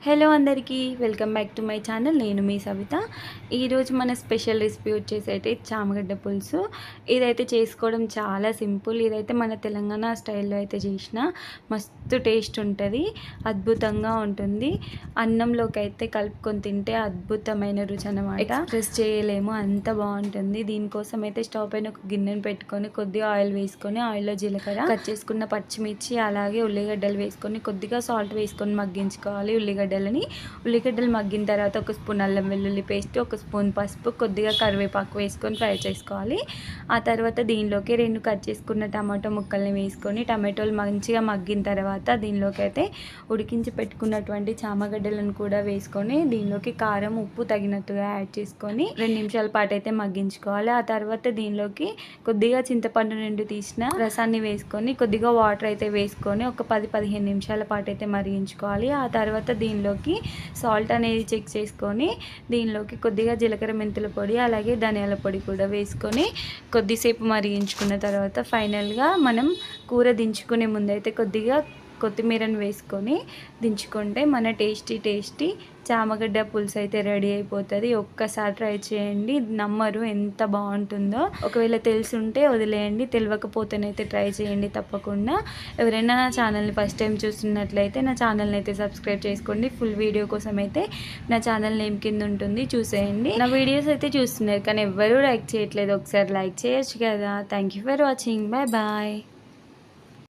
Hello అందరికీ welcome back to my channel. నేను మీ సవిత. ఈరోజు మన స్పెషల్ రెసిపీ వచ్చేసి అయితే చామగడ్డ పులుసు. ఇదైతే చేసుకోవడం చాలా సింపుల్. ఇదైతే మన తెలంగాణ స్టైల్లో అయితే చేసిన మస్తు టేస్ట్ ఉంటుంది, అద్భుతంగా ఉంటుంది. అన్నంలోకి అయితే కలుపుకొని తింటే అద్భుతమైన రుచి అన్నమాట. ఎక్స్ప్రెస్ చేయలేము, అంత బాగుంటుంది. దీనికోసం అయితే స్టవ్ పైన ఒక గిన్నెను పెట్టుకొని కొద్దిగా ఆయిల్ వేసుకొని, ఆయిల్లో జీలకర్ర, కట్ చేసుకున్న పచ్చిమిర్చి, అలాగే ఉల్లిగడ్డలు వేసుకొని కొద్దిగా సాల్ట్ వేసుకొని మగ్గించుకోవాలి. ఉల్లిగడ్డలు మగ్గిన తర్వాత ఒక స్పూన్ అల్లం వెల్లుల్లి పేస్ట్, ఒక స్పూన్ పసుపు, కొద్దిగా కరివేపాకు వేసుకొని ఫ్రై చేసుకోవాలి. ఆ తర్వాత దీనిలోకి 2 కట్ చేసుకున్న టమాటో ముక్కల్ని వేసుకొని, టమాటోలు మంచిగా మగ్గిన తర్వాత దీనిలోకి అయితే ఉడికించి పెట్టుకున్నటువంటి చామగడ్డలను కూడా వేసుకొని, దీనిలోకి కారం ఉప్పు తగినట్టుగా యాడ్ చేసుకొని 2 నిమిషాల పాటు అయితే మగ్గించుకోవాలి. ఆ తర్వాత దీనిలోకి కొద్దిగా చింతపండు నుండి తీసిన రసాన్ని వేసుకొని, కొద్దిగా వాటర్ అయితే వేసుకొని ఒక 10-15 నిమిషాల పాటు అయితే మరిగించుకోవాలి. ఆ తర్వాత దీనిలోకి సాల్ట్ అనేది చెక్ చేసుకొని, దీనిలోకి కొద్దిగా జీలకర్ర మెంతుల పొడి, అలాగే ధనియాల పొడి కూడా వేసుకొని కొద్దిసేపు మరిగించుకున్న తర్వాత ఫైనల్గా మనం కూర దించుకునే ముందైతే కొద్దిగా కొత్తిమీరను వేసుకొని దించుకుంటే మన టేస్టీ చామగడ్డ పులుసు అయితే రెడీ అయిపోతుంది. ఒక్కసారి ట్రై చేయండి, నమ్మరు ఎంత బాగుంటుందో. ఒకవేళ తెలిసి ఉంటే వదిలేయండి, తెలియకపోతేనైతే ట్రై చేయండి తప్పకుండా. ఎవరైనా నా ఛానల్ని ఫస్ట్ టైం చూస్తున్నట్లయితే నా ఛానల్ని అయితే సబ్స్క్రైబ్ చేసుకోండి. ఫుల్ వీడియో కోసం అయితే నా ఛానల్ నేమ్ కింద ఉంటుంది, చూసేయండి. నా వీడియోస్ అయితే చూస్తున్నారు కానీ ఎవ్వరూ లైక్ చేయట్లేదు, ఒకసారి లైక్ చేయొచ్చు కదా. Thank you for watching. Bye bye.